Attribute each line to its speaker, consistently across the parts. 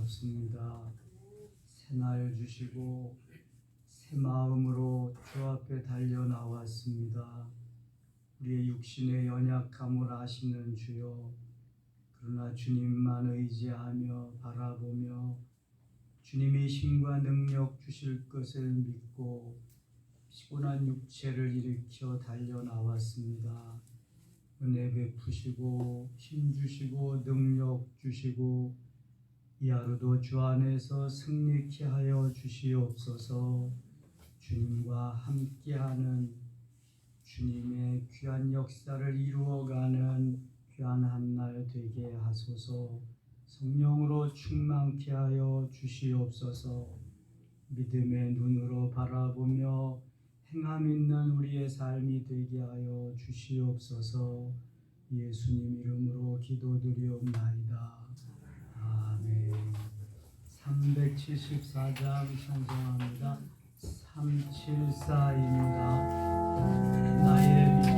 Speaker 1: 감사합니다. 새날 주시고 새 마음으로 주 앞에 달려 나왔습니다. 우리의 육신의 연약함을 아시는 주여, 그러나 주님만 의지하며 바라보며 주님이 힘과 능력 주실 것을 믿고 피곤한 육체를 일으켜 달려 나왔습니다. 은혜 베푸시고 힘 주시고 능력 주시고 이 하루도 주 안에서 승리케 하여 주시옵소서. 주님과 함께하는 주님의 귀한 역사를 이루어가는 귀한 한 날 되게 하소서. 성령으로 충만케 하여 주시옵소서. 믿음의 눈으로 바라보며 행함 있는 우리의 삶이 되게 하여 주시옵소서. 예수님 이름으로 기도드리옵나이다. 아멘. 374장 찬송합니다. 374입니다. 나의 믿음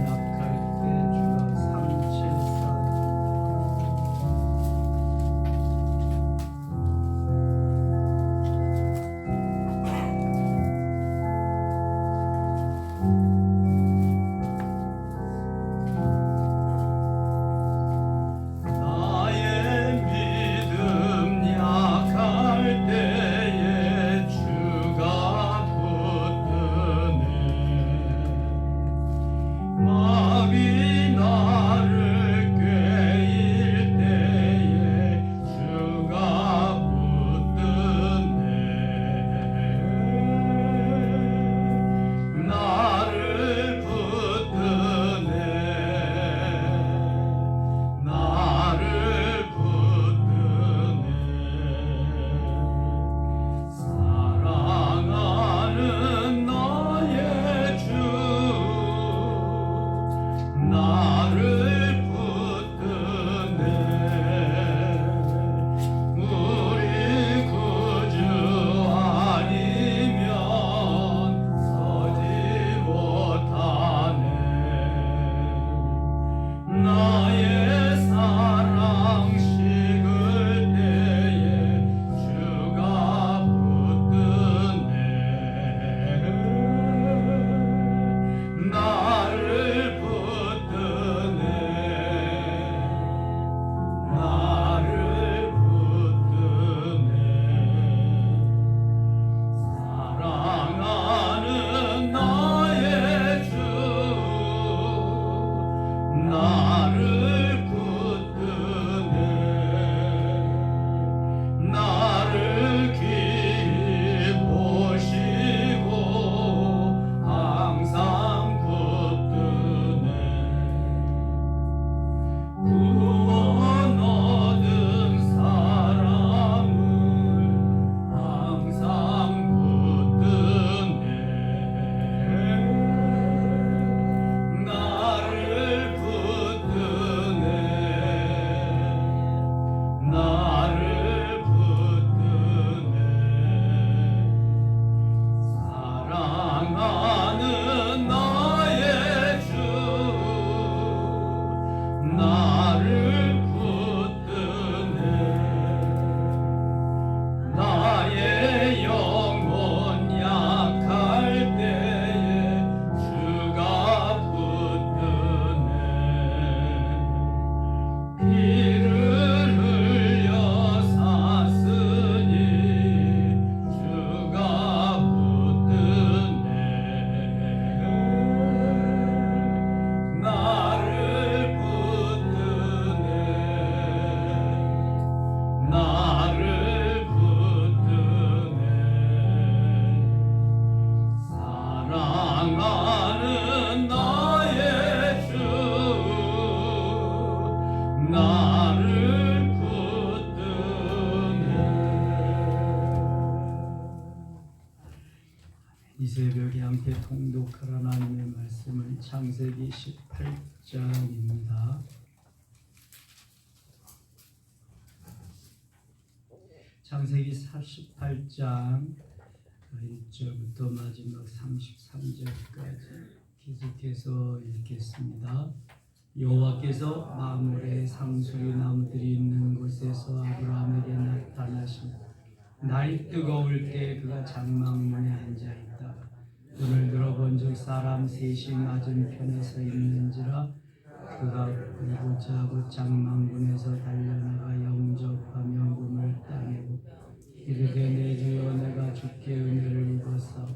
Speaker 1: 약할 때 주가 374. 이 새벽에 함께 통독할 하나님의 말씀은 창세기 18장입니다. 창세기 48장 1절부터 마지막 33절까지 계속해서 읽겠습니다. 여호와께서 마므레 상수리 나무들이 있는 곳에서 아브라함에게 나타나시며 날이 뜨거울 때 그가 장막문에 앉아있다. 눈을 들어본즉 사람 셋이 맞은편에 서 있는지라. 그가 보고자 곧 장막문에서 달려나가 영접하며 몸을 땅에 이르되 내 주여 내가 주께 은혜를 입어서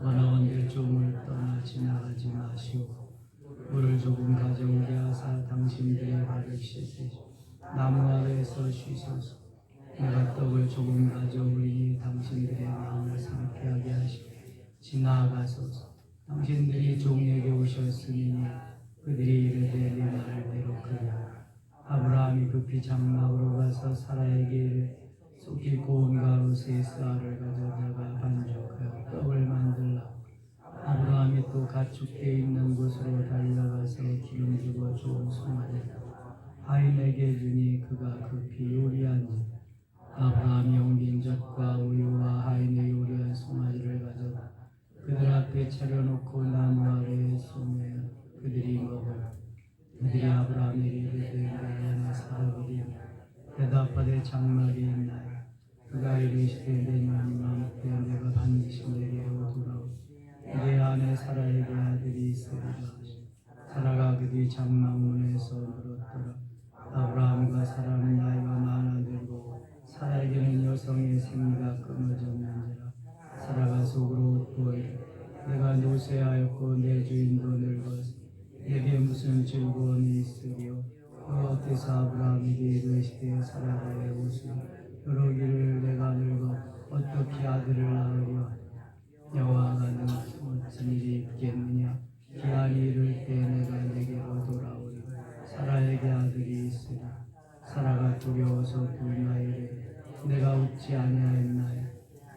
Speaker 1: 원하건대 종을 떠나 지나가지 마시오. 물을 조금 가져오게 하사 당신들의 발을 씻으시오. 나무 아래에서 쉬소서. 내가 떡을 조금 가져오리니 당신들의 마음을 상쾌하게 하시고 지나가소서. 당신들이 종에게 오셨으니 그들이 이르되 네 말대로 그리하라. 아브라함이 급히 장막으로 가서 사라에게 이르되 속히 고운 가루 세 쌀을 가져다가 반죽하여 떡을 만들라. 아브라함이 또 가축대 있는 곳으로 달려가서 기름주고 좋은 송아지를 하인에게 주니 그가 급히 요리한지. 아브라함이 옮긴 젖과 우유와 하인의 요리한 송아지를 가져다 그들 앞에 차려놓고 나무 아래에 쏘매 그들이 먹으라. 그들이 아브라함에게 이르되 내 안에 사람이 대답하되 장막이 있나요? 그가 이르시되 내년이 많되 내가 반드시 내게로 돌아오 내 안에 사라에게 아들이 있으리라. 사라가 그뒤 장막문에서 물었더라. 아브라함과 사라는 나이가 많아들고 사라에게는 여성의 생리가 끊어졌는지라. 사라가 속으로 웃고 이르되 내가 노쇠하였고 내 주인도 늙어서 내게 무슨 즐거움이 있으리요. 여호와께서 아브라함에게 이르시되 사라의 옷을 여러기를 내가 늙어 어떻게 아들을 낳으려. 여호와가 무슨 일이 있겠느냐. 기한이 이를 때 내가 내게로 돌아오리. 사라에게 아들이 있으리. 사라가 두려워서 불마이르되 내가 웃지 아니하였나요.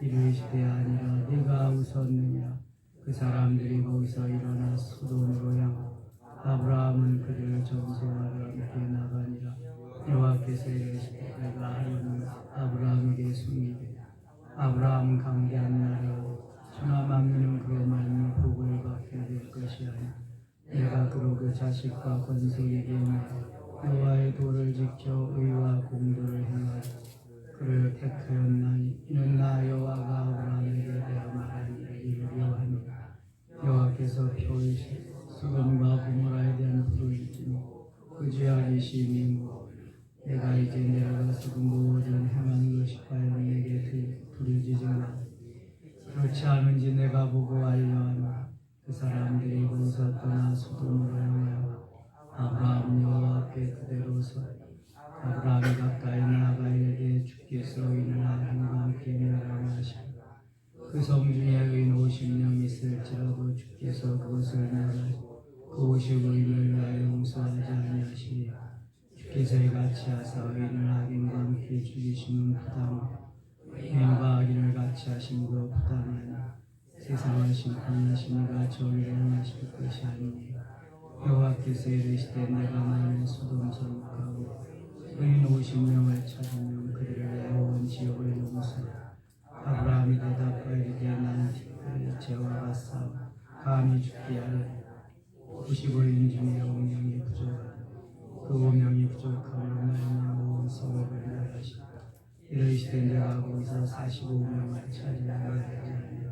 Speaker 1: 이르시되 아니라 네가 웃었느냐. 그 사람들이 거기서 일어나 소돔으로 향하고 아브라함은 그들을 전송하러 함께 나가니라. 여호와께서 이르시되 내가 하려는 아브라함에게 숨기되 아브라함 강대한 나라로 주나 만민은 그로 말미 복을 받게 될 것이 아니라 내가 그로 그 자식과 건속에게 여호와의 도를 지켜 의와 공도를 행하여 그를 택하였나니 이는 나 여호와가 아브라함에게 대하여 말한 일을 이루려 함이라. 여호와께서 표하시 소돔과 고모라에 대한 불을 지니 그 죄악이 심히 무거우니 내가 이제 내려가서 그 모든 행한 것이 과연 내게 부르짖으나 그렇지 않은지 내가 보고 알려하노라. 그 사람들이 거기서 떠나 소돔으로 향하여 아브라함 여호와 앞에 그대로 서 아브라함이 가까이 나아가 이르되 주께서 이는 아들과 함께 멸하시고 그 성 중에 의인 50명 있을지라도 주께서 그것을 멸하시고 그 50의인을 위하여 용서하지 아니하시리라. 주께서 이같이 하사 의인을 악인과 함께 죽이시는 부담 의인과 악인을 같이 하신 그 부담이 아니라 세상을 심판하시니가 저희를 행하실 것이 아니니 여호와께서 이르시되 내가 만일 소돔 성곽하고 의인 50명을 찾으면 그들을 애워온 지옥을 용서하라. 아브라함이 대답하이르되 나는 특별히 죄와 싸워 감히 죽게 하려 95인 중에 5명이 부족하다. 그 5명이 부족함으로 말미암아 온 성읍을 멸하시고 이르시되 내가 거기서 45명을 찾으려 하지 아니하리라.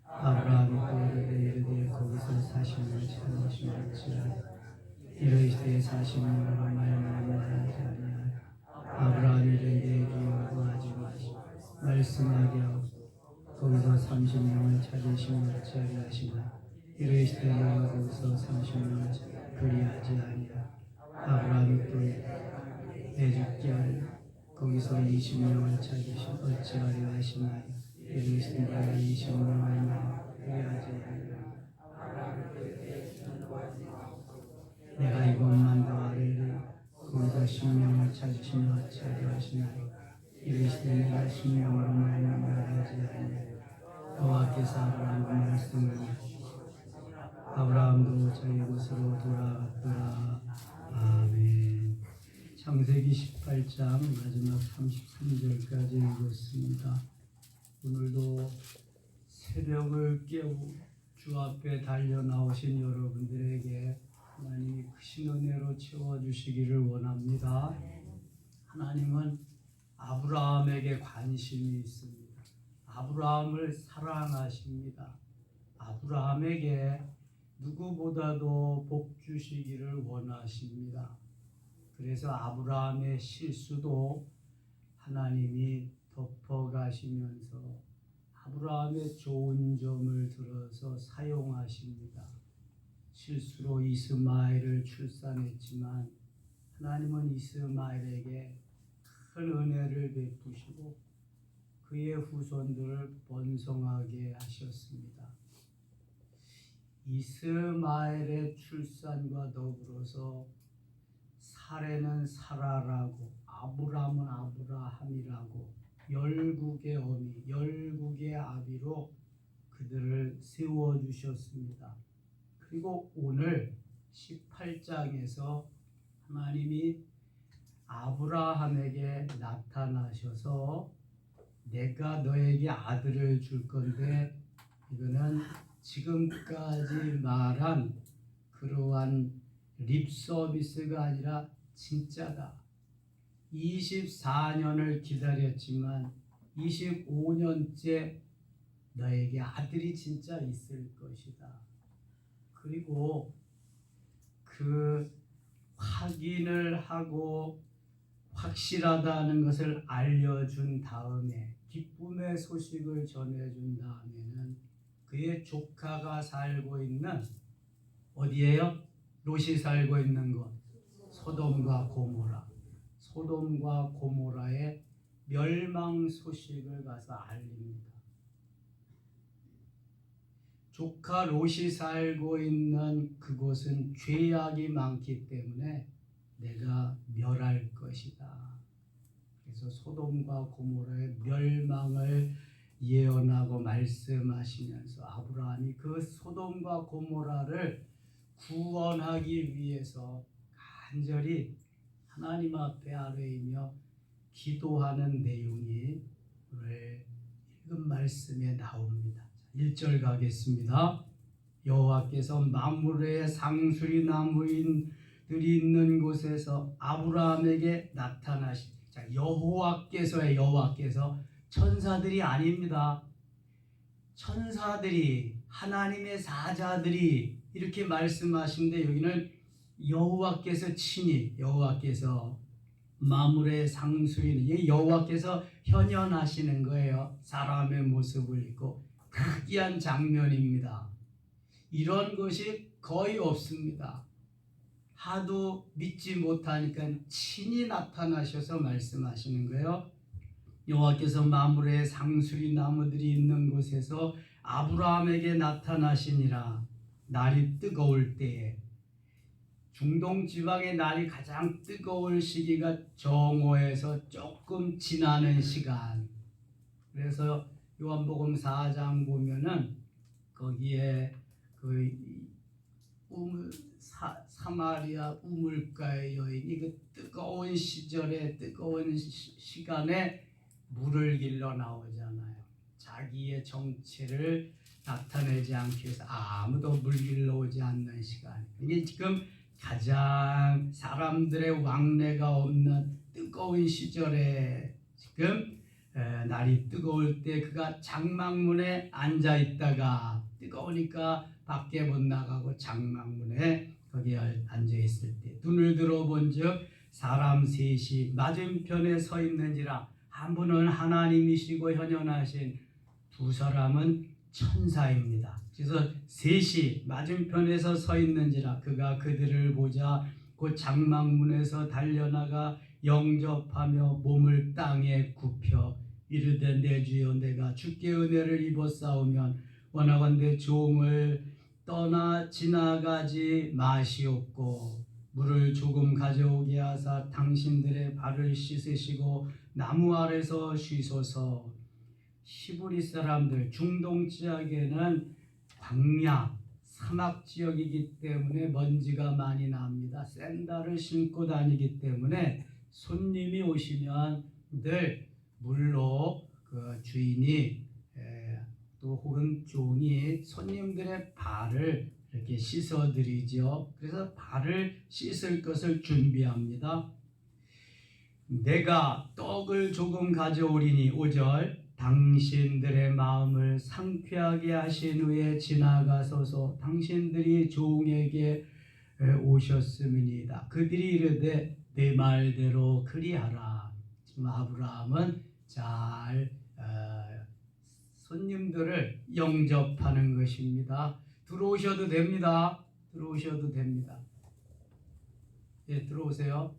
Speaker 1: 아브라함이 또 이르되 거기서 40명을 찾으시면 어찌하리요. 이르시되 40명으로 말미암아 하지 아니하리라. 아브라함이 이르되 주여 하지 마시고 말씀하게 하고 거기서 30명을 찾으시면 어찌하리 하시나. 이르시되 내가 거기서 30명을 그리하지 아니하리라. 아브라함이 또 내 죽게 하리라. 거기서 20명을 찾으시면 어찌하리 하시나요. 이르시되 내가 20명을 그리하지 아니하리라. 내가 이것만 더 아뢰리. 거기서 10명을 찾으시면 어찌하리 하시나요. 이르시되 내가 10명으로 말하지 아니하리라. 여호와께서 아브라함과 말씀을 아브라함도 자기 곳으로 돌아갔더라. 아멘. 창세기 18장 마지막 33절까지 읽었습니다. 오늘도 새벽을 깨우 주 앞에 달려 나오신 여러분들에게 하나님이 크신 은혜로 채워주시기를 원합니다. 하나님은 아브라함에게 관심이 있습니다. 아브라함을 사랑하십니다. 아브라함에게 누구보다도 복 주시기를 원하십니다. 그래서 아브라함의 실수도 하나님이 덮어가시면서 아브라함의 좋은 점을 들어서 사용하십니다. 실수로 이스마엘을 출산했지만 하나님은 이스마엘에게 큰 은혜를 베푸시고 그의 후손들을 번성하게 하셨습니다. 이스마엘의 출산과 더불어서 사레는 사라라고 아브람은 아브라함이라고 열국의 어미, 열국의 아비로 그들을 세워주셨습니다. 그리고 오늘 18장에서 하나님이 아브라함에게 나타나셔서 내가 너에게 아들을 줄 건데 이거는 지금까지 말한 그러한 립 서비스가 아니라 진짜다. 24년을 기다렸지만 25년째 너에게 아들이 진짜 있을 것이다. 그리고 그 확인을 하고 확실하다는 것을 알려준 다음에 기쁨의 소식을 전해준 다음에는 그의 조카가 살고 있는 어디예요? 롯이 살고 있는 곳 소돔과 고모라. 소돔과 고모라의 멸망 소식을 가서 알립니다. 조카 롯이 살고 있는 그곳은 죄악이 많기 때문에 내가 멸할 것이다. 그래서 소돔과 고모라의 멸망을 예언하고 말씀하시면서 아브라함이 그 소돔과 고모라를 구원하기 위해서 간절히 하나님 앞에 아뢰이며 기도하는 내용이 오늘 읽은 말씀에 나옵니다. 1절 가겠습니다. 여호와께서 만물의 상수리 나무인들이 있는 곳에서 아브라함에게 나타나시. 자, 여호와께서의 여호와께서 천사들이 아닙니다. 천사들이 하나님의 사자들이 이렇게 말씀하시는데 여기는 여호와께서 친히 여호와께서 만물의 상수리는 여호와께서 현현하시는 거예요. 사람의 모습을 입고 특이한 장면입니다. 이런 것이 거의 없습니다. 하도 믿지 못하니까 친히 나타나셔서 말씀하시는 거예요. 여호와께서 만물의 상수리 나무들이 있는 곳에서 아브라함에게 나타나시니라. 날이 뜨거울 때에 중동 지방의 날이 가장 뜨거울 시기가 정오에서 조금 지나는 시간. 그래서 요한복음 4장 보면은 거기에 그 사마리아 우물가의 여인이 그 뜨거운 시절에 뜨거운 시간에 물을 길러 나오잖아요. 자기의 정체를 나타내지 않기 위해서 아무도 물 길러 오지 않는 시간. 이게 지금 가장 사람들의 왕래가 없는 뜨거운 시절에 지금 날이 뜨거울 때 그가 장막문에 앉아 있다가 뜨거우니까 밖에 못 나가고 장막문에 거기에 앉아 있을 때 눈을 들어본즉 사람 셋이 맞은편에 서 있는지라. 한 분은 하나님이시고 현현하신, 두 사람은 천사입니다. 그래서 셋이 맞은편에서 서 있는지라. 그가 그들을 보자 곧 장막문에서 달려나가 영접하며 몸을 땅에 굽혀 이르되 내 주여 내가 주께 은혜를 입었사오면 원하건대 종을 떠나 지나가지 마시옵고 물을 조금 가져오게 하사 당신들의 발을 씻으시고 나무 아래서 쉬소서. 히브리 사람들 중동 지역에는 광야 사막 지역이기 때문에 먼지가 많이 납니다. 샌들을 신고 다니기 때문에 손님이 오시면 늘 물로 그 주인이 또 혹은 종이 손님들의 발을 이렇게 씻어드리죠. 그래서 발을 씻을 것을 준비합니다. 내가 떡을 조금 가져오리니 5절 당신들의 마음을 상쾌하게 하신 후에 지나가소서. 당신들이 종에게 오셨음이니이다. 그들이 이르되 내 말대로 그리하라. 지금 아브라함은 잘 손님들을 영접하는 것입니다. 들어오셔도 됩니다. 들어오셔도 됩니다. 예, 들어오세요.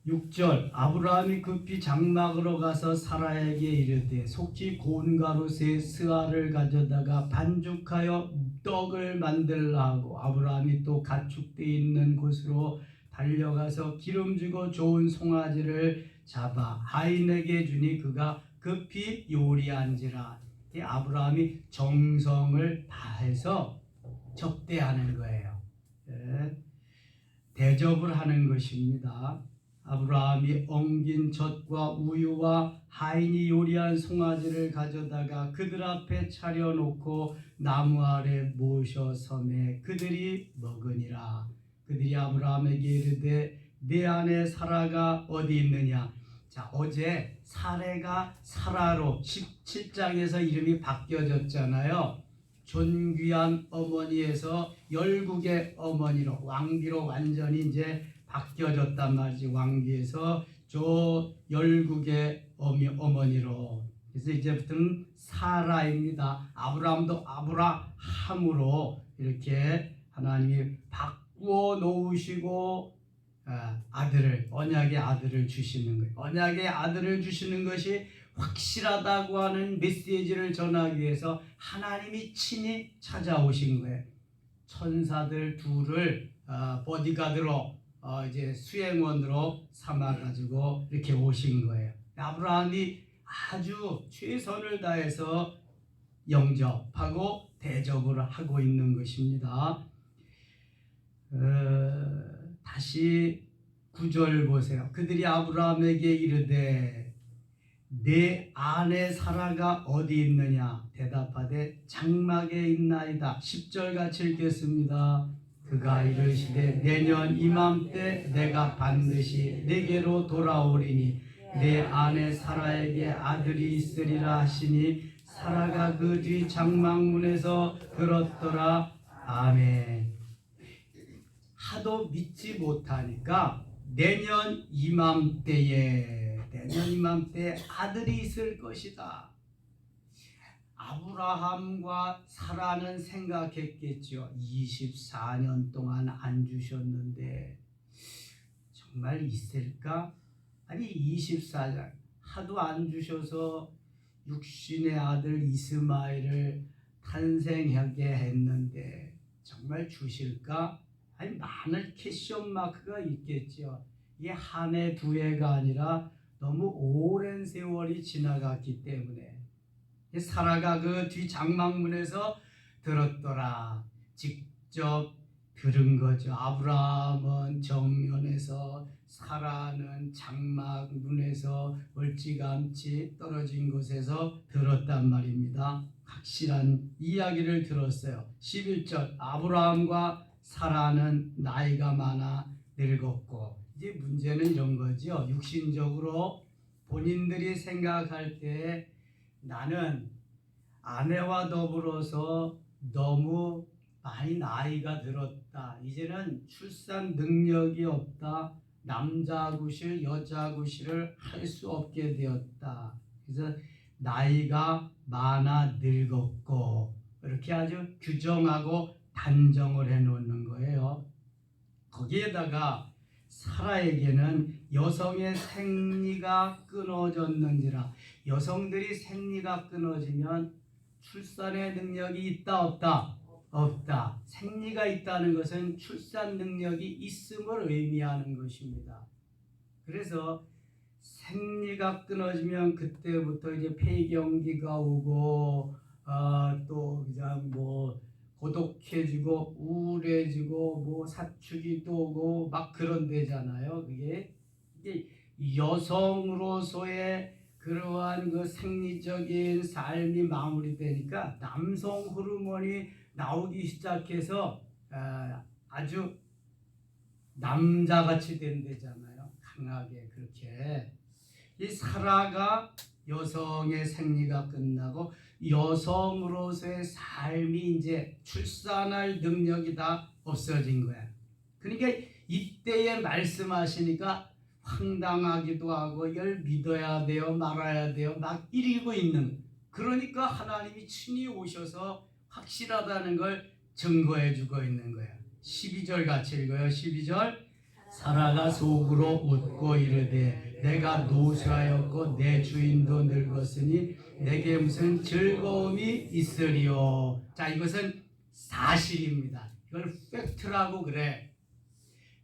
Speaker 1: 6절 아브라함이 급히 장막으로 가서 사라에게 이르되 속히 고운 가루새 스아를 가져다가 반죽하여 떡을 만들라 하고 아브라함이 또 가축돼 있는 곳으로 달려가서 기름지고 좋은 송아지를 잡아 하인에게 주니 그가 급히 요리한지라. 아브라함이 정성을 다해서 접대하는 거예요. 대접을 하는 것입니다. 아브라함이 엉긴 젖과 우유와 하인이 요리한 송아지를 가져다가 그들 앞에 차려놓고 나무 아래 모셔 섬에 그들이 먹으니라. 그들이 아브라함에게 이르되 내 아내 사라가 어디 있느냐. 자, 어제 사레가 사라로 17장에서 이름이 바뀌어졌잖아요. 존귀한 어머니에서 열국의 어머니로 왕비로 완전히 이제 바뀌어졌단 말이지. 왕비에서 저 열국의 어머니로. 그래서 이제부터는 사라입니다. 아브라함도 아브라함으로 이렇게 하나님이 바꾸어 놓으시고 아들을, 언약의 아들을 주시는 거예요. 언약의 아들을 주시는 것이 확실하다고 하는 메시지를 전하기 위해서 하나님이 친히 찾아오신 거예요. 천사들 둘을 보디가드로 이제 수행원으로 삼아가지고 이렇게 오신 거예요. 아브라함이 아주 최선을 다해서 영접하고 대접을 하고 있는 것입니다. 다시 9절 보세요. 그들이 아브라함에게 이르되 내 아내 사라가 어디 있느냐. 대답하되 장막에 있나이다. 10절 같이 읽겠습니다. 그가 이르시되 내년 이맘때 내가 반드시 내게로 돌아오리니 내 아내 사라에게 아들이 있으리라 하시니 사라가 그 뒤 장막문에서 들었더라. 아멘. 하도 믿지 못하니까 내년 이맘때에 아들이 있을 것이다. 아브라함과 사라는 생각했겠죠. 24년 동안 안 주셨는데 정말 있을까? 아니 24년 하도 안 주셔서 육신의 아들 이스마엘을 탄생하게 했는데 정말 주실까? 아니 많은 캐션 마크가 있겠죠. 이게 한 해 두 해가 아니라 너무 오랜 세월이 지나갔기 때문에 사라가 그 뒤 장막문에서 들었더라. 직접 들은 거죠. 아브라함은 정면에서 사라는 장막문에서 멀찌감치 떨어진 곳에서 들었단 말입니다. 확실한 이야기를 들었어요. 11절 아브라함과 사라는 나이가 많아 늙었고, 이제 문제는 이런 거죠. 육신적으로 본인들이 생각할 때 나는 아내와 더불어서 너무 많이 나이가 들었다. 이제는 출산 능력이 없다. 남자 구실, 여자 구실을 할 수 없게 되었다. 그래서 나이가 많아 늙었고 이렇게 아주 규정하고 단정을 해놓는 거예요. 거기에다가 사라에게는 여성의 생리가 끊어졌는지라. 여성들이 생리가 끊어지면 출산의 능력이 있다 없다? 없다. 생리가 있다는 것은 출산 능력이 있음을 의미하는 것입니다. 그래서 생리가 끊어지면 그때부터 이제 폐경기가 오고 또 그냥 뭐 고독해지고 우울해지고 뭐 사춘기 또 오고 막 그런 데잖아요. 이게 여성으로서의 그러한 그 생리적인 삶이 마무리되니까 남성 호르몬이 나오기 시작해서 아주 남자같이 된대잖아요. 강하게 그렇게. 이 사라가 여성의 생리가 끝나고 여성으로서의 삶이 이제 출산할 능력이 다 없어진 거야. 그러니까 이때에 말씀하시니까 황당하기도 하고 이걸 믿어야 돼요 말아야 돼요 막 이러고 있는, 그러니까 하나님이 친히 오셔서 확실하다는 걸 증거해 주고 있는 거예요. 12절 같이 읽어요. 12절. 사라가 속으로 웃고 이르되 내가 노쇠하였고 내 주인도 늙었으니 내게 무슨 즐거움이 있으리요. 자, 이것은 사실입니다. 이걸 팩트라고 그래.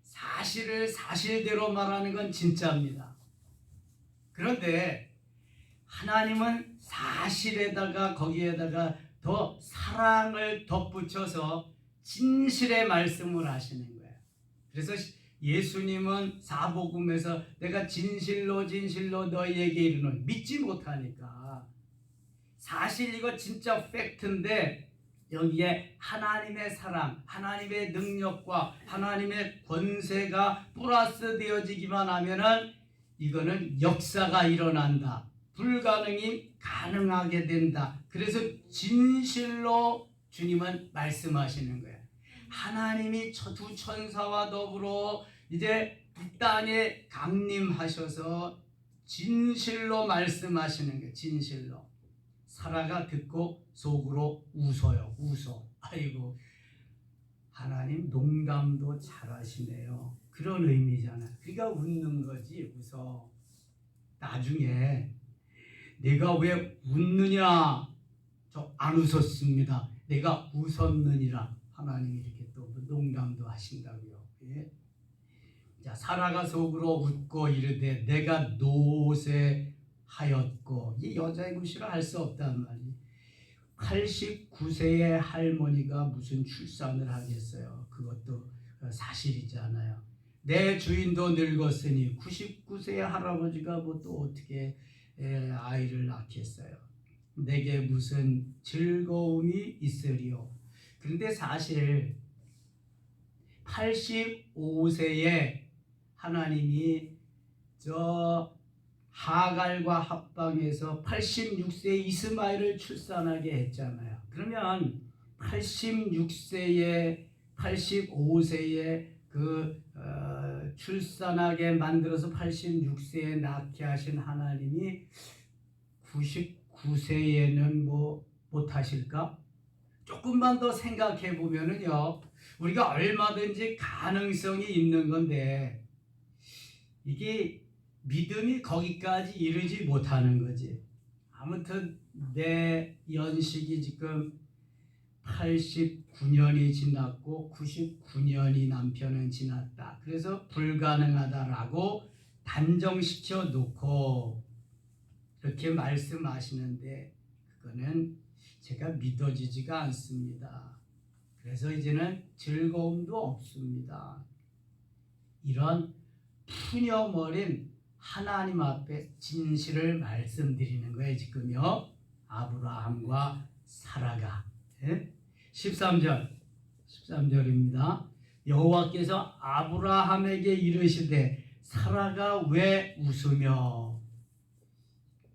Speaker 1: 사실을 사실대로 말하는 건 진짜입니다. 그런데 하나님은 사실에다가 거기에다가 더 사랑을 덧붙여서 진실의 말씀을 하시는 거예요. 그래서 예수님은 사복음에서 내가 진실로 진실로 너희에게 이르노니 믿지 못하니까, 사실 이거 진짜 팩트인데 여기에 하나님의 사랑, 하나님의 능력과 하나님의 권세가 플러스 되어지기만 하면은 이거는 역사가 일어난다. 불가능이 가능하게 된다. 그래서 진실로 주님은 말씀하시는 거예요. 하나님이 두 천사와 더불어 이제 이 땅에 강림하셔서 진실로 말씀하시는 거예요. 진실로. 사라가 듣고 속으로 웃어요. 웃어. 아이고, 하나님 농담도 잘하시네요. 그런 의미잖아요. 그러니까 웃는 거지. 웃어. 나중에 내가 왜 웃느냐? 저 안 웃었습니다. 내가 웃었느니라. 하나님이 이렇게 또 농담도 하신다고요. 예? 자, 사라가 속으로 웃고 이르되 내가 노쇠하였고, 이 여자의 굿이라 할 수 없단 말이에요. 89세의 할머니가 무슨 출산을 하겠어요. 그것도 사실이잖아요. 내 주인도 늙었으니 99세의 할아버지가 뭐 또 어떻게 아이를 낳겠어요. 내게 무슨 즐거움이 있으리요. 그런데 사실 85세에 하나님이 저 하갈과 합방해서 86세에 이스마엘을 출산하게 했잖아요. 그러면 86세에 85세에 출산하게 만들어서 86세에 낳게 하신 하나님이 99세에는 뭐 못하실까? 조금만 더 생각해 보면은요, 우리가 얼마든지 가능성이 있는 건데 이게 믿음이 거기까지 이르지 못하는 거지. 아무튼 내 연식이 지금 89년이 지났고 99년이 남편은 지났다. 그래서 불가능하다라고 단정시켜 놓고 그렇게 말씀하시는데 그거는 제가 믿어지지가 않습니다. 그래서 이제는 즐거움도 없습니다. 이런 푸념어린 하나님 앞에 진실을 말씀드리는 거예요. 지금요. 아브라함과 사라가. 13절입니다. 여호와께서 아브라함에게 이르시되 사라가 왜 웃으며,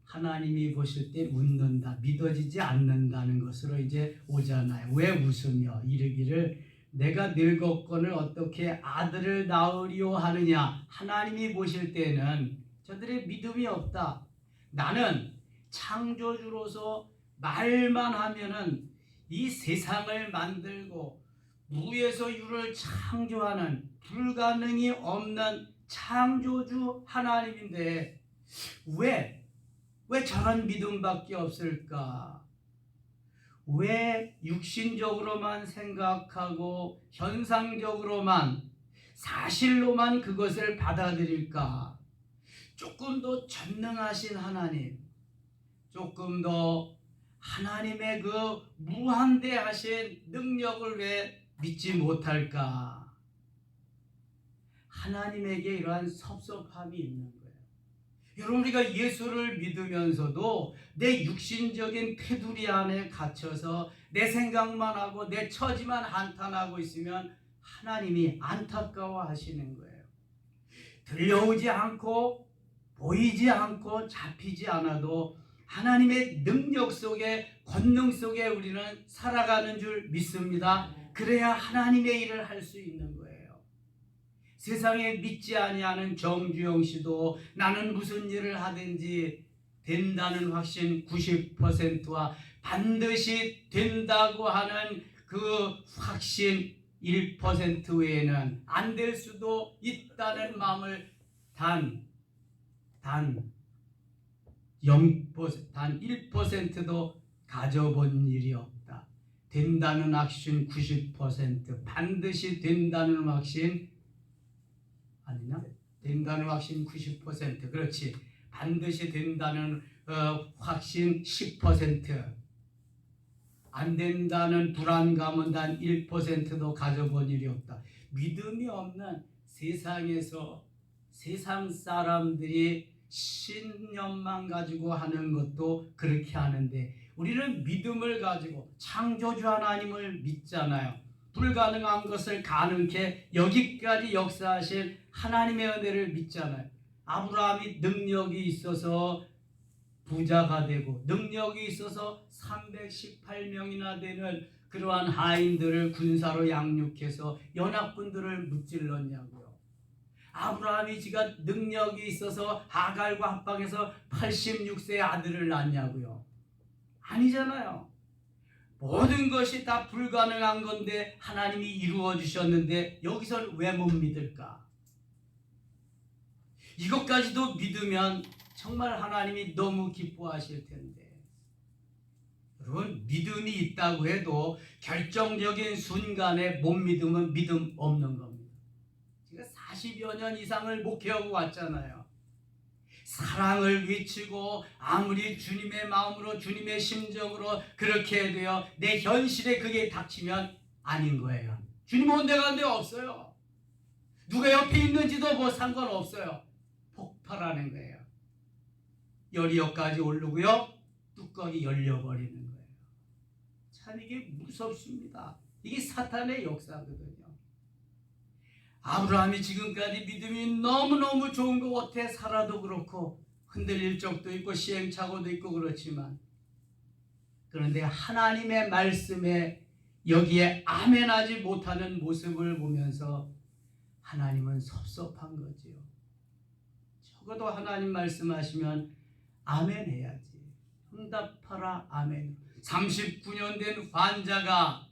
Speaker 1: 하나님이 보실 때 웃는다, 믿어지지 않는다는 것으로 이제 오잖아요. 왜 웃으며 이르기를 내가 늙었거늘 어떻게 아들을 낳으리오 하느냐. 하나님이 보실 때는 저들의 믿음이 없다. 나는 창조주로서 말만 하면은 이 세상을 만들고 무에서 유를 창조하는 불가능이 없는 창조주 하나님인데 왜 저런 믿음밖에 없을까? 왜 육신적으로만 생각하고 현상적으로만 사실로만 그것을 받아들일까? 조금 더 전능하신 하나님, 조금 더 하나님의 그 무한대하신 능력을 왜 믿지 못할까? 하나님에게 이러한 섭섭함이 있는 거예요. 여러분, 우리가 예수를 믿으면서도 내 육신적인 테두리 안에 갇혀서 내 생각만 하고 내 처지만 한탄하고 있으면 하나님이 안타까워하시는 거예요. 들려오지 않고 보이지 않고 잡히지 않아도 하나님의 능력 속에, 권능 속에 우리는 살아가는 줄 믿습니다. 그래야 하나님의 일을 할 수 있는 거예요. 세상에 믿지 아니하는 정주영 씨도 나는 무슨 일을 하든지 된다는 확신 90%와 반드시 된다고 하는 그 확신 1% 외에는 안 될 수도 있다는 마음을 단 1%도 가져본 일이 없다. 된다는 확신 90%, 반드시 된다는 확신 아니냐? 된다는 확신 90%, 그렇지. 반드시 된다는 확신 10%, 안 된다는 불안감은 단 1%도 가져본 일이 없다. 믿음이 없는 세상에서 세상 사람들이 신념만 가지고 하는 것도 그렇게 하는데 우리는 믿음을 가지고 창조주 하나님을 믿잖아요. 불가능한 것을 가능케 여기까지 역사하신 하나님의 은혜를 믿잖아요. 아브라함이 능력이 있어서 부자가 되고 능력이 있어서 318명이나 되는 그러한 하인들을 군사로 양육해서 연합군들을 무찔렀냐고요. 아브라함이 지가 능력이 있어서 하갈과 합방해서 86세의 아들을 낳냐고요. 아니잖아요. 모든 것이 다 불가능한 건데 하나님이 이루어 주셨는데 여기서는 왜 못 믿을까? 이것까지도 믿으면 정말 하나님이 너무 기뻐하실 텐데, 여러분, 믿음이 있다고 해도 결정적인 순간에 못 믿으면 믿음 없는 겁니다. 제가 40여 년 이상을 목회하고 왔잖아요. 사랑을 외치고 아무리 주님의 마음으로 주님의 심정으로 그렇게 해도요, 내 현실에 그게 닥치면 아닌 거예요. 주님 온데간데 없어요. 누가 옆에 있는지도 뭐 상관없어요. 폭발하는 거예요. 열이 여기까지 오르고요, 뚜껑이 열려버리는 거예요. 참 이게 무섭습니다. 이게 사탄의 역사거든요. 아브라함이 지금까지 믿음이 너무너무 좋은 것 같아 살아도 그렇고 흔들릴 적도 있고 시행착오도 있고 그렇지만, 그런데 하나님의 말씀에 여기에 아멘하지 못하는 모습을 보면서 하나님은 섭섭한 거지요. 적어도 하나님 말씀하시면 아멘 해야지. 응답하라 아멘. 39년 된 환자가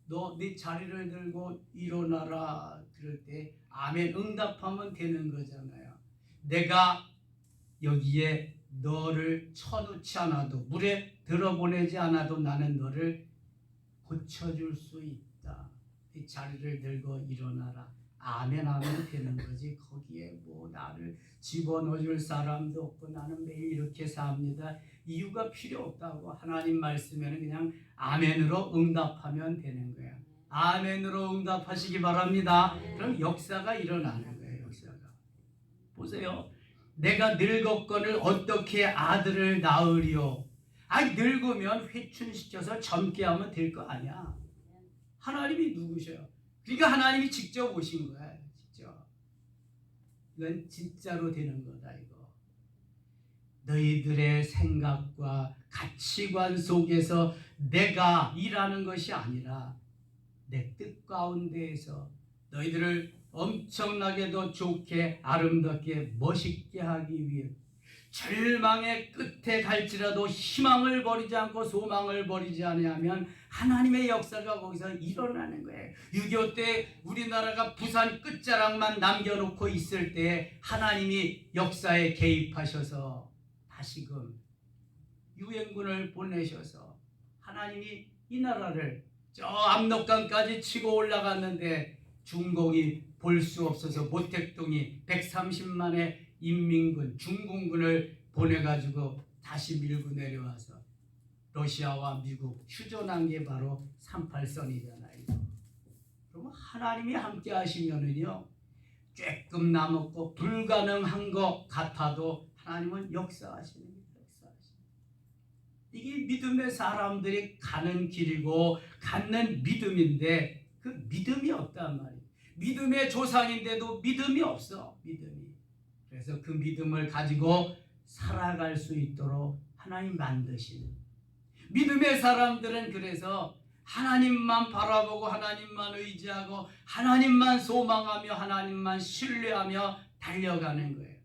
Speaker 1: 너 네 자리를 들고 일어나라 그럴 때 아멘 응답하면 되는 거잖아요. 내가 여기에 너를 쳐놓지 않아도, 물에 들어보내지 않아도 나는 너를 고쳐줄 수 있다. 네 자리를 들고 일어나라. 아멘 하면 되는 거지. 거기에 뭐 나를 집어넣어줄 사람도 없고 나는 매일 이렇게 삽니다. 이유가 필요 없다고. 하나님 말씀에는 그냥 아멘으로 응답하면 되는 거야. 아멘으로 응답하시기 바랍니다. 그럼 역사가 일어나는 거예요. 역사가. 보세요. 내가 늙었거늘 어떻게 아들을 낳으리요. 아니 늙으면 회춘시켜서 젊게 하면 될 거 아니야. 하나님이 누구셔요? 그러니까 하나님이 직접 오신 거야. 직접. 이건 진짜로 되는 거다 이거. 너희들의 생각과 가치관 속에서 내가 일하는 것이 아니라 내 뜻 가운데에서 너희들을 엄청나게 더 좋게 아름답게 멋있게 하기 위해 절망의 끝에 갈지라도 희망을 버리지 않고 소망을 버리지 아니하면 하나님의 역사가 거기서 일어나는 거예요. 6.25 때 우리나라가 부산 끝자락만 남겨놓고 있을 때 하나님이 역사에 개입하셔서 다시금 유엔군을 보내셔서 하나님이 이 나라를 저 압록강까지 치고 올라갔는데 중공이 볼 수 없어서 모택동이 130만의 인민군, 중공군을 보내가지고 다시 밀고 내려와서 러시아와 미국 휴전한 게 바로 38선이잖아요. 그러면 하나님이 함께 하시면은요, 조금 남았고 불가능한 것 같아도 하나님은 역사하시는 거예요. 이게 믿음의 사람들이 가는 길이고 갖는 믿음인데 그 믿음이 없단 말이에요. 믿음의 조상인데도 믿음이 없어. 믿음이. 그래서 그 믿음을 가지고 살아갈 수 있도록 하나님 만드시는 믿음의 사람들은 그래서 하나님만 바라보고 하나님만 의지하고 하나님만 소망하며 하나님만 신뢰하며 달려가는 거예요.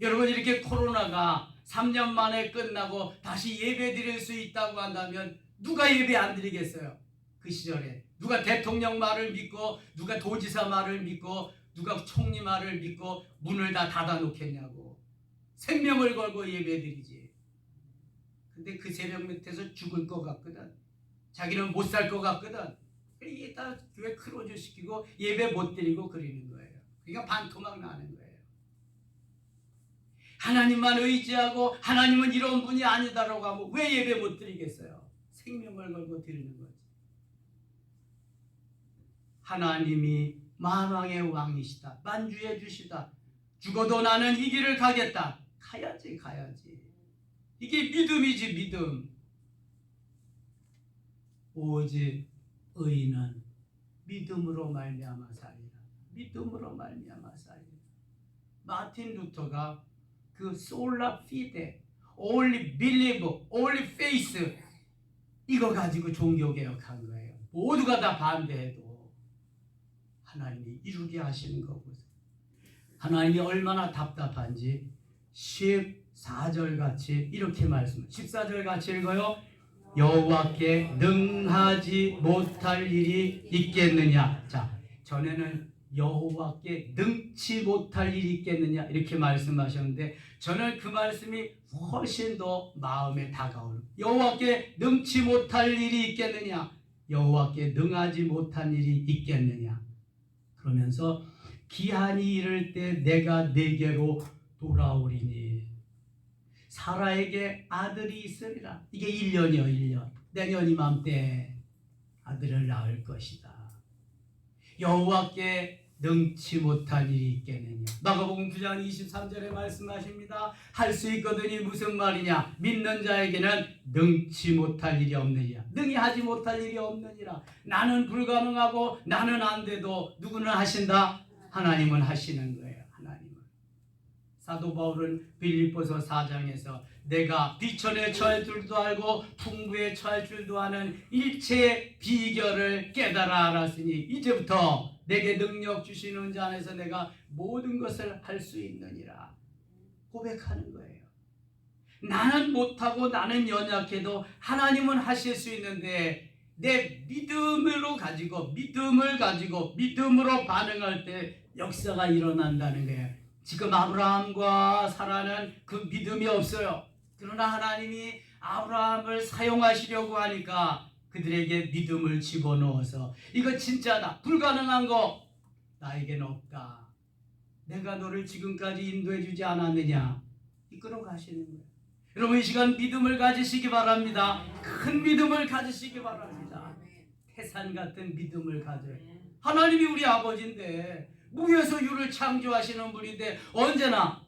Speaker 1: 여러분 이렇게 코로나가 3년 만에 끝나고 다시 예배 드릴 수 있다고 한다면 누가 예배 안 드리겠어요? 그 시절에 누가 대통령 말을 믿고 누가 도지사 말을 믿고 누가 총리 말을 믿고 문을 다 닫아 놓겠냐고. 생명을 걸고 예배 드리지. 근데 그 새벽 밑에서 죽을 것 같거든. 자기는 못 살 것 같거든. 이게 다 교회 크로즈 시키고 예배 못 드리고 그러는 거예요. 그러니까 반토막 나는 거예요. 하나님만 의지하고 하나님은 이런 분이 아니다라고 하면 왜 예배 못 드리겠어요? 생명을 걸고 드리는 거지. 하나님이 만왕의 왕이시다. 만주의 주시다. 죽어도 나는 이 길을 가겠다. 가야지. 이게 믿음이지 믿음. 오직 의인은 믿음으로 말미암아 살리라. 믿음으로 말미암아 살리라. 마틴 루터가 그 솔라 피데, only believe, only faith 이거 가지고 종교개혁한 거예요. 모두가 다 반대해도 하나님이 이루게 하시는 거고 하나님이 얼마나 답답한지 14절 같이 이렇게 말씀해요. 14절 같이 읽어요. 여호와께 능하지 못할 일이 있겠느냐. 자, 전에는 여호와께 능치 못할 일이 있겠느냐 이렇게 말씀하셨는데 저는 그 말씀이 훨씬 더 마음에 다가오는 여호와께 능치 못할 일이 있겠느냐 여호와께 능하지 못한 일이 있겠느냐 그러면서 기한이 이를 때 내가 내게로 돌아오리니 사라에게 아들이 있으리라. 이게 1년이요 1년. 내년 이맘때 아들을 낳을 것이다. 여호와께 능치 못할 일이 있겠느냐. 마가복음 9장 23절에 말씀하십니다. 할 수 있거든이 무슨 말이냐. 믿는 자에게는 능치 못할 일이 없느니라. 능히 하지 못할 일이 없느니라. 나는 불가능하고 나는 안 돼도 누구는 하신다? 하나님은 하시는 거예요. 하나님은. 사도 바울은 빌립보서 4장에서 내가 비천에 처할 줄도 알고 풍부에 처할 줄도 아는 일체의 비결을 깨달아 알았으니 이제부터 내게 능력 주시는 자 안에서 내가 모든 것을 할 수 있느니라 고백하는 거예요. 나는 못하고 나는 연약해도 하나님은 하실 수 있는데 내 믿음을 가지고 믿음으로 반응할 때 역사가 일어난다는 거예요. 지금 아브라함과 사라는 그 믿음이 없어요. 그러나 하나님이 아브라함을 사용하시려고 하니까 그들에게 믿음을 집어넣어서 이거 진짜다. 불가능한 거 나에게는 없다. 내가 너를 지금까지 인도해 주지 않았느냐. 이끌어 가시는 거예요. 여러분 이 시간 믿음을 가지시기 바랍니다. 큰 믿음을 가지시기 바랍니다. 태산 같은 믿음을 가져요. 하나님이 우리 아버지인데 무에서 유를 창조하시는 분인데 언제나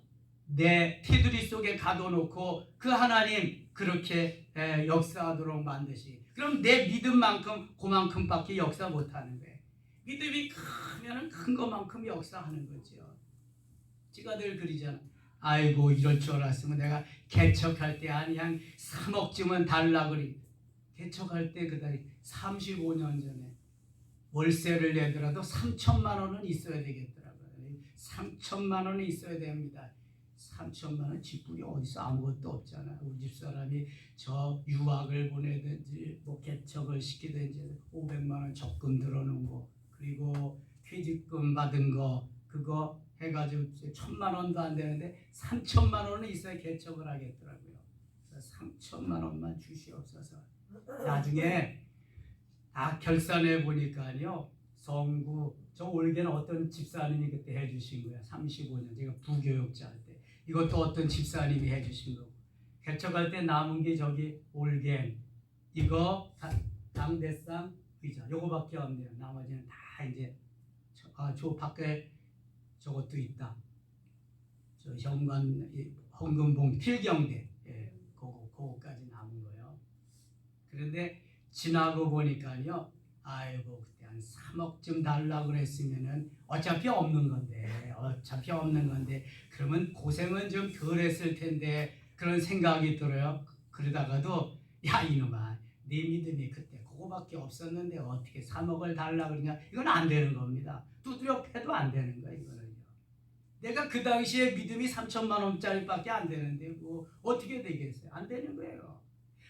Speaker 1: 내 테두리 속에 가둬놓고 그 하나님 그렇게 역사하도록 만드시. 그럼 내 믿음만큼 그만큼밖에 역사 못하는 거예요. 믿음이 크면 큰 것만큼 역사하는 거죠. 제가 늘 그러잖아. 아이고 이럴 줄 알았으면 내가 개척할 때 한 3억쯤은 달라 그리. 개척할 때 그다음에 35년 전에 월세를 내더라도 3천만 원은 있어야 되겠더라고요. 3천만 원은 있어야 됩니다. 3천만 원 집불이 어디서 아무것도 없잖아요. 우리 집사람이 저 유학을 보내든지 뭐 개척을 시키든지 500만 원 적금 들어놓은 거 그리고 퇴직금 받은 거 그거 해가지고 1,000만 원도 안 되는데 3천만 원은 있어야 개척을 하겠더라고요. 그래서 3천만 원만 주시옵소서. 나중에 다 결산해 보니까요. 성구 저 올게는 어떤 집사님이 그때 해주신 거야. 35년 제가 부교육자 할 때 이것도 어떤 집사님이 해주신 거고 개척할 때 남은 게 저기 올겐 이거 당대상 의자 요거밖에 없네요. 나머지는 다 이제 저 밖에 저것도 있다. 저 현관 헌금봉 필경대, 그거까지 남은 거예요. 그런데 지나고 보니까요, 아이고 그때 한 3억쯤 달라고 그랬으면은 어차피 없는 건데 그러면 고생은 좀 덜 했을 텐데 그런 생각이 들어요. 그러다가도 야 이놈아, 네 믿음이 그때 그거밖에 없었는데 어떻게 3억을 달라 그러냐. 이건 안 되는 겁니다. 두드려 패도 안 되는 거예요. 이거는요. 내가 그 당시에 믿음이 3천만 원짜리밖에 안 되는데 뭐 어떻게 되겠어요? 안 되는 거예요.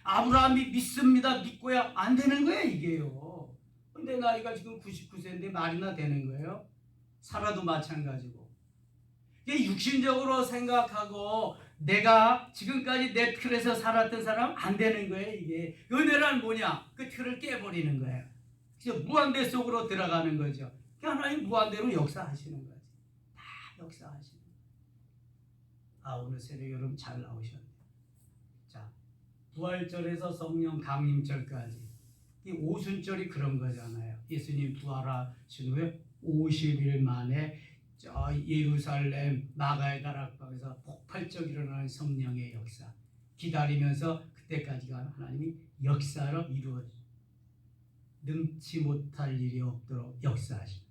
Speaker 1: 아브라함이 믿습니다. 믿고야 안 되는 거예요. 이게요. 근데 나이가 지금 99세인데 말이나 되는 거예요? 사라도 마찬가지고. 이게 육신적으로 생각하고 내가 지금까지 내 틀에서 살았던 사람 안 되는 거예요. 이게 은혜란 뭐냐? 그 틀을 깨버리는 거예요. 그래서 무한대 속으로 들어가는 거죠. 하나님 무한대로 역사하시는 거지. 다 역사하시는 거예요. 오늘 새벽 여러분 잘 나오셨네요. 자, 부활절에서 성령 강림절까지 이 오순절이 그런 거잖아요. 예수님 부활하신 후에 50일 만에 저 예루살렘 마가의 다락방에서 폭발적 일어나는 성령의 역사 기다리면서 그때까지가 하나님이 역사로 이루어져 능치 못할 일이 없도록 역사하십니다.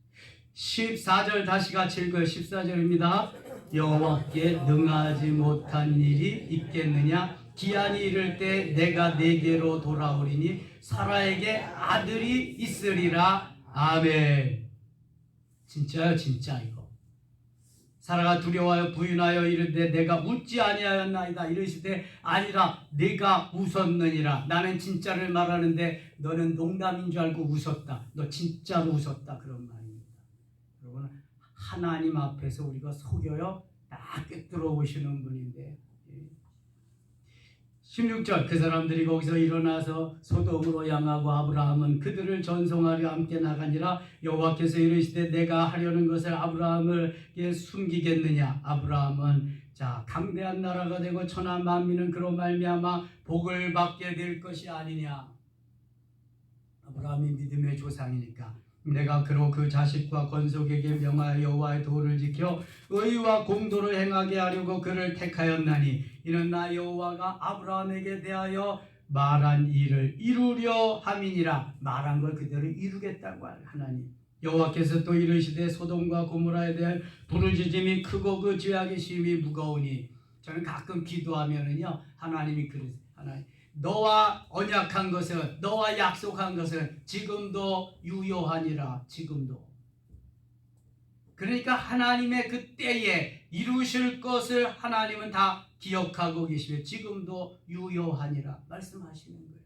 Speaker 1: 14절 다시 같이 읽어요. 14절입니다. 여호와께 능하지 못한 일이 있겠느냐? 기한이 이를 때 내가 네게로 돌아오리니 사라에게 아들이 있으리라. 아멘. 진짜요, 진짜 이거. 사라가 두려워하여 부인하여 이르되 내가 웃지 아니하였나이다. 이르실 때 아니라 내가 웃었느니라. 나는 진짜를 말하는데 너는 농담인 줄 알고 웃었다. 너 진짜로 웃었다. 그런 말입니다. 여러분 하나님 앞에서 우리가 속여요. 다 꿰뚫어 오시는 분인데 16절 그 사람들이 거기서 일어나서 소돔으로 향하고 아브라함은 그들을 전송하려 함께 나가니라. 여호와께서 이르시되 내가 하려는 것을 아브라함에게 숨기겠느냐. 아브라함은 강대한 나라가 되고 천하 만민은 그로 말미암아 복을 받게 될 것이 아니냐. 아브라함이 믿음의 조상이니까 내가 그로 그 자식과 건속에게 명하여 여호와의 도를 지켜 의와 공도를 행하게 하려고 그를 택하였나니 이는 나 여호와가 아브라함에게 대하여 말한 일을 이루려 함이니라. 말한 걸 그대로 이루겠다고 하나님. 여호와께서 또 이르시되 소돔과 고모라에 대한 부르짖음이 크고 그 죄악의 심이 무거우니. 저는 가끔 기도하면은요 하나님이 그러세요. 하나님 너와 언약한 것은 너와 약속한 것은 지금도 유효하니라. 지금도. 그러니까 하나님의 그 때에 이루실 것을 하나님은 다 기억하고 계시며 지금도 유효하니라 말씀하시는 거예요.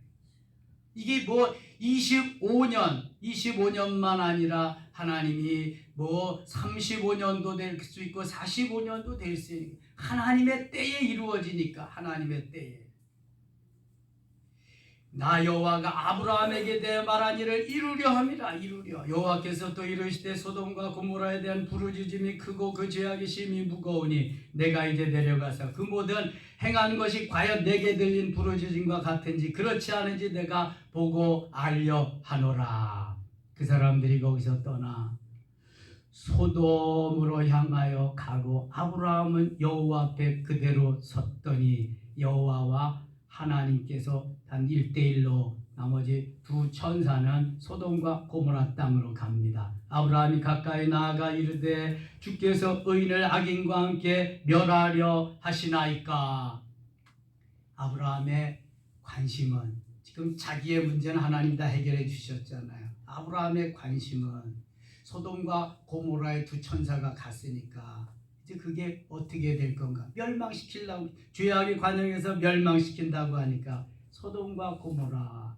Speaker 1: 이게 뭐 25년만 아니라 하나님이 뭐 35년도 될 수 있고 45년도 될 수 있는 하나님의 때에 이루어지니까. 하나님의 때에 나 여호와가 아브라함에게 대해 말한 일을 이루려 함이라. 이루려. 여호와께서 또 이르시되 소돔과 고모라에 대한 부르짖음이 크고 그 죄악의 심이 무거우니 내가 이제 내려가서 그 모든 행한 것이 과연 내게 들린 부르짖음과 같은지 그렇지 않은지 내가 보고 알려 하노라. 그 사람들이 거기서 떠나 소돔으로 향하여 가고 아브라함은 여호와 앞에 그대로 섰더니 여호와와 하나님께서 단 1대1로 나머지 두 천사는 소돔과 고모라 땅으로 갑니다. 아브라함이 가까이 나아가 이르되 주께서 의인을 악인과 함께 멸하려 하시나이까. 아브라함의 관심은 지금 자기의 문제는 하나님 다 해결해 주셨잖아요. 아브라함의 관심은 소돔과 고모라의 두 천사가 갔으니까 이제 그게 어떻게 될 건가? 멸망시키려고 죄악의 관영에서 멸망시킨다고 하니까 소돔과 고모라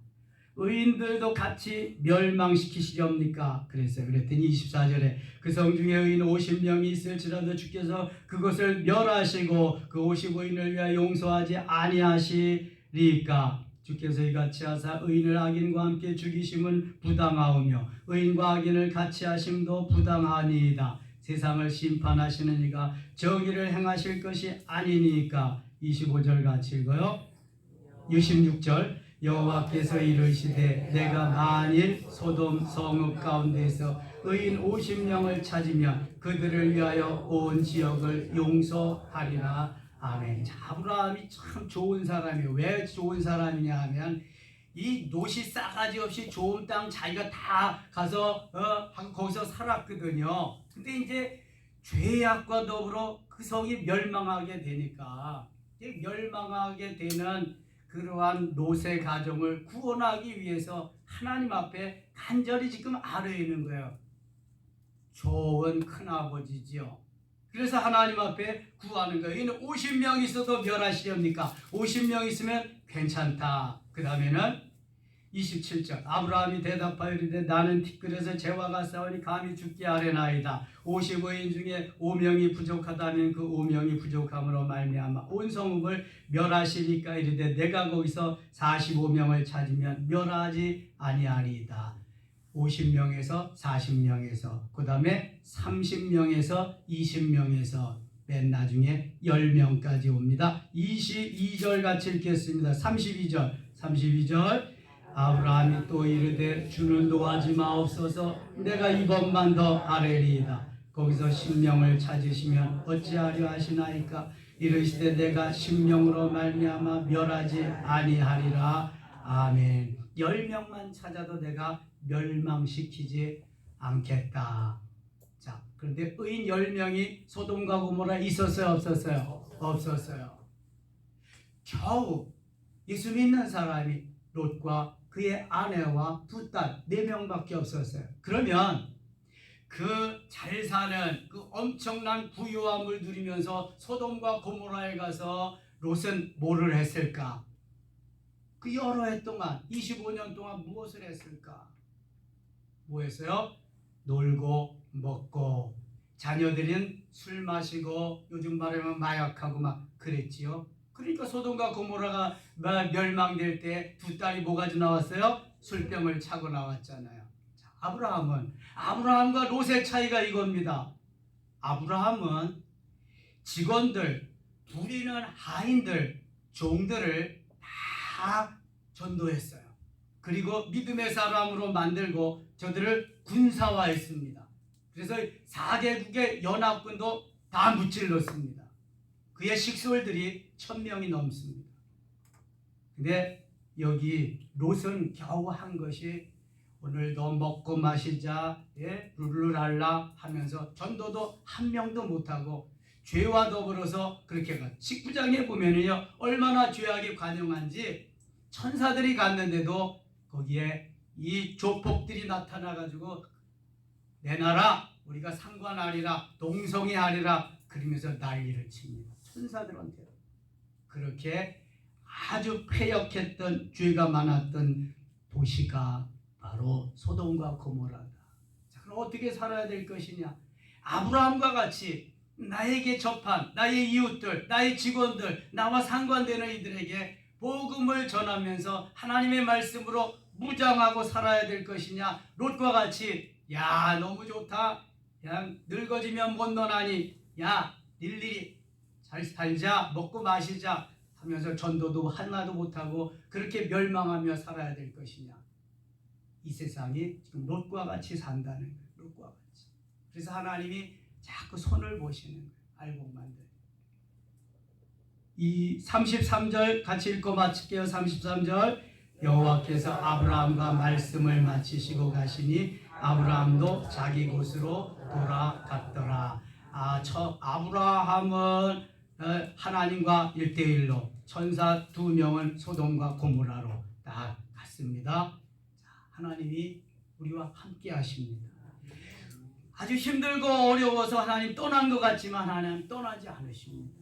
Speaker 1: 의인들도 같이 멸망시키시렵니까? 그랬더니 24절에 그 성 중에 의인 50명이 있을지라도 주께서 그것을 멸하시고 그 55인을 위하여 용서하지 아니하시리까? 주께서 이같이 하사 의인을 악인과 함께 죽이심은 부당하오며 의인과 악인을 같이 하심도 부당하니이다. 세상을 심판하시는 이가 정의를 행하실 것이 아니니까. 25절 같이 읽어요. 66절 여호와께서 이르시되 내가 만일 소돔 성읍 가운데서 의인 50명을 찾으면 그들을 위하여 온 지역을 용서하리라. 아멘. 자, 아브라함이 참 좋은 사람이에요. 왜 좋은 사람이냐 하면 이 노시 싸가지 없이 좋은 땅 자기가 다 가서 거기서 살았거든요. 근데 이제 죄악과 더불어 그 성이 멸망하게 되니까 멸망하게 되는 그러한 롯의 가정을 구원하기 위해서 하나님 앞에 간절히 지금 아뢰 있는 거예요. 좋은 큰아버지지요. 그래서 하나님 앞에 구하는 거예요. 이는 50명 있어도 멸하시렵니까? 50명 있으면 괜찮다. 그 다음에는 27절 아브라함이 대답하여 이르되 나는 티끌에서 재화가 싸우니 감히 죽게 아뢰나이다. 55인 중에 5명이 부족하다면 그 5명이 부족함으로 말미암아 온 성읍을 멸하시니까 이르되 내가 거기서 45명을 찾으면 멸하지 아니하리이다. 50명에서 40명에서 그 다음에 30명에서 20명에서 맨 나중에 10명까지 옵니다. 22절 같이 읽겠습니다. 32절 아브라함이 또 이르되 주는 노하지 마옵소서 내가 이번만 더 아뢰리이다. 거기서 10명을 찾으시면 어찌하려 하시나이까 이르시되 내가 10명으로 말미암아 멸하지 아니하리라. 아멘. 10명만 찾아도 내가 멸망시키지 않겠다. 자, 그런데 의인 10명이 소돔과 고모라 있었어요, 없었어요? 없었어요. 겨우 예수 믿는 사람이 롯과 그의 아내와 두 딸 4명밖에 없었어요. 그러면 그 잘 사는 그 엄청난 부유함을 누리면서 소돔과 고모라에 가서 롯은 뭐를 했을까? 그 여러 해 동안 25년 동안 무엇을 했을까? 뭐 했어요? 놀고 먹고 자녀들은 술 마시고 요즘 말하면 마약하고 막 그랬지요. 그러니까 소돔과 고모라가 멸망될 때 두 딸이 뭐가 나왔어요? 술병을 차고 나왔잖아요. 자, 아브라함과 롯의 차이가 이겁니다. 아브라함은 직원들, 부리는 하인들, 종들을 다 전도했어요. 그리고 믿음의 사람으로 만들고 저들을 군사화했습니다. 그래서 4개국의 연합군도 다 무찔렀습니다. 그의 식솔들이 1000명이 넘습니다. 근데 여기 롯은 겨우 한 것이 오늘도 먹고 마시자, 룰루랄라 하면서 전도도 한 명도 못하고 죄와 더불어서 그렇게 가. 19장에 보면은요 얼마나 죄악이 관영한지 천사들이 갔는데도 거기에 이 조폭들이 나타나가지고 내놔라, 우리가 상관하리라, 동성애하리라 그러면서 난리를 칩니다. 천사들한테. 그렇게 아주 패역했던 죄가 많았던 도시가 바로 소돔과 고모라다. 자, 그럼 어떻게 살아야 될 것이냐? 아브라함과 같이 나에게 접한 나의 이웃들, 나의 직원들, 나와 상관되는 이들에게 복음을 전하면서 하나님의 말씀으로 무장하고 살아야 될 것이냐? 롯과 같이 야 너무 좋다, 야 늙어지면 못 너나니 야 일일이 잘 살자, 먹고 마시자 하면서 전도도 하나도 못하고 그렇게 멸망하며 살아야 될 것이냐? 이 세상이 지금 롯과 같이 산다는 거예요. 롯과 같이. 그래서 하나님이 자꾸 손을 보시는 거예요. 알고 만들. 이 33절 같이 읽고 마칠게요. 33절 여호와께서 아브라함과 말씀을 마치시고 가시니 아브라함도 자기 곳으로 돌아갔더라. 아브라함은 하나님과 1대1로, 천사 2명은 소돔과 고모라로 다 갔습니다. 하나님이 우리와 함께 하십니다. 아주 힘들고 어려워서 하나님 떠난 것 같지만 하나님 떠나지 않으십니다.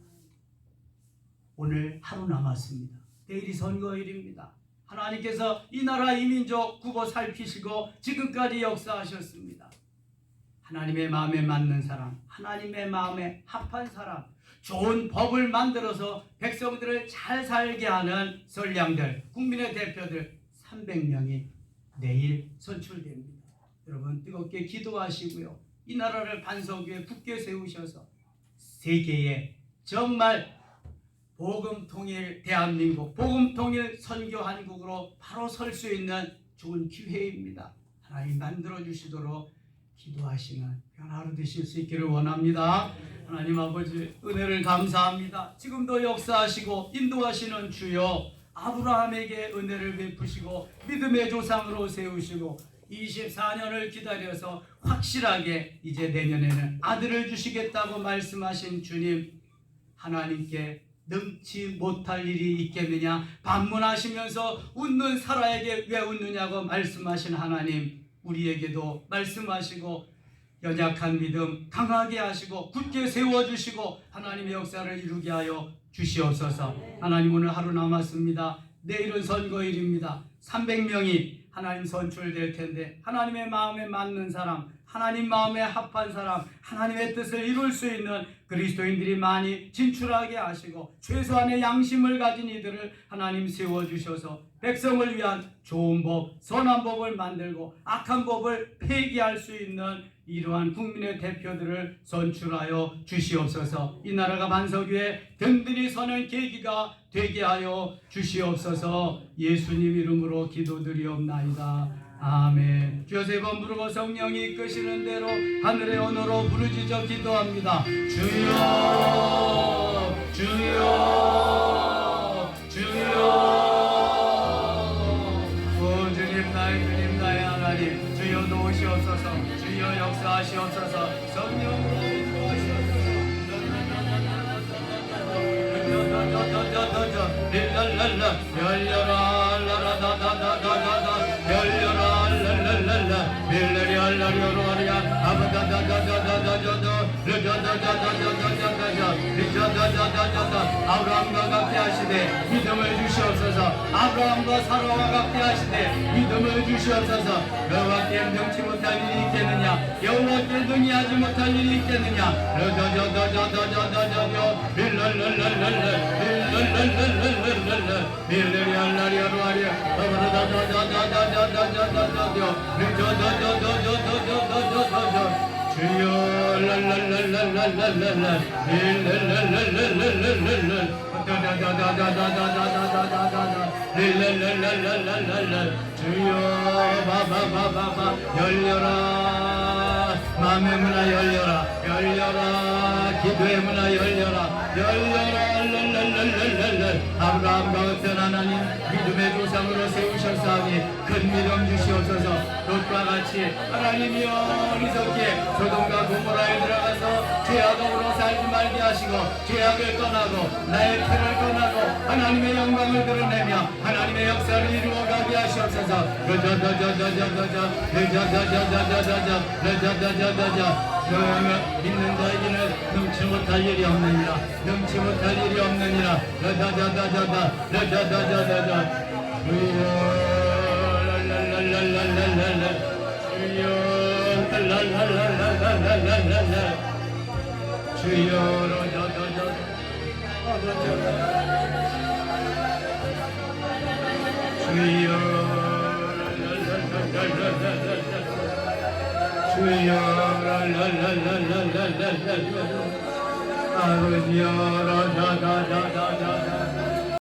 Speaker 1: 오늘 하루 남았습니다. 내일이 선거일입니다. 하나님께서 이 나라 이 민족 굽어 살피시고 지금까지 역사하셨습니다. 하나님의 마음에 맞는 사람, 하나님의 마음에 합한 사람, 좋은 법을 만들어서 백성들을 잘 살게 하는 선량들, 국민의 대표들 300명이 내일 선출됩니다. 여러분 뜨겁게 기도하시고요. 이 나라를 반석 위에 굳게 세우셔서 세계에 정말 복음통일 대한민국, 복음통일 선교한국으로 바로 설 수 있는 좋은 기회입니다. 하나님 만들어 주시도록 기도하시는 하루 되실 수 있기를 원합니다. 하나님 아버지 은혜를 감사합니다. 지금도 역사하시고 인도하시는 주여, 아브라함에게 은혜를 베푸시고 믿음의 조상으로 세우시고 24년을 기다려서 확실하게 이제 내년에는 아들을 주시겠다고 말씀하신 주님, 하나님께 능치 못할 일이 있겠느냐, 반문하시면서 웃는 사라에게 왜 웃느냐고 말씀하신 하나님, 우리에게도 말씀하시고 연약한 믿음 강하게 하시고 굳게 세워주시고 하나님의 역사를 이루게 하여 주시옵소서. 하나님 오늘 하루 남았습니다. 내일은 선거일입니다. 300명이 하나님 선출될 텐데 하나님의 마음에 맞는 사람, 하나님 마음에 합한 사람, 하나님의 뜻을 이룰 수 있는 그리스도인들이 많이 진출하게 하시고 최소한의 양심을 가진 이들을 하나님 세워주셔서 백성을 위한 좋은 법, 선한 법을 만들고 악한 법을 폐기할 수 있는 이러한 국민의 대표들을 선출하여 주시옵소서. 이 나라가 반석 위에 든든히 서는 계기가 되게 하여 주시옵소서. 예수님 이름으로 기도드리옵나이다. 아멘. 주여 세 번 부르고 성령이 이끄시는 대로 하늘의 언어로 부르짖어 기도합니다. 주여, 주여, 주여. 오 주님, 나의 주님, 나의 하나님, 주여 도우시옵소서. 주여 역사하시옵소서. 성령으로 인도하시옵소서. 열려라 라라다다다다다 열려라 랄랄랄라 밀레리 알라리오로아리아 아바다다다다다다다 르자다다다다다다다 리자다다다다다 아브라함과 같게 하시되 믿음을 주시옵소서. 아브라함과 사라와 같게 하시되 믿음을 주시옵소서. 여호와께 능치 못할 일이 있겠느냐, 여호와께 능히하지 못할 일이 있겠느냐. 르자다다다다다다다 밀랄랄랄랄라 밀랄랄랄랄랄라 밀레리 알라리오로아리아 아바다다다다다다다다다 르자다다다다다다다다 주여 랄랄랄랄랄랄랄라 릴랄랄랄랄랄랄랄 다다다다다다다다다다다 릴랄랄랄랄랄랄 주여 바바바바바 열려라 마음의 문화 열려라 열려라 기도의 문화 열려라 열려라 랄랄랄랄랄 아브라함과 같은 하나님 믿음의 조상으로 세우셨사오니 큰 믿음 주시옵소서. 롯과 같이 하나님이여 어리석게 소돔과 고모라에 들어가서 죄악으로 살지 말게 하시고 죄악을 떠나고 나의 패를 떠나고 하나님의 영광을 드러내며 하나님의 역사를 이루어가게 하시옵소서. 믿는 자에게는 능치 못할 일이 없느니라, 능치 못할 일이 없느니라. 라자자자자자 주여 랄랄랄랄랄랄라 주여 랄랄랄랄랄랄랄라 주여 라자자자 주여 주여 랄랄랄랄랄랄라 아버지여 라자자자자자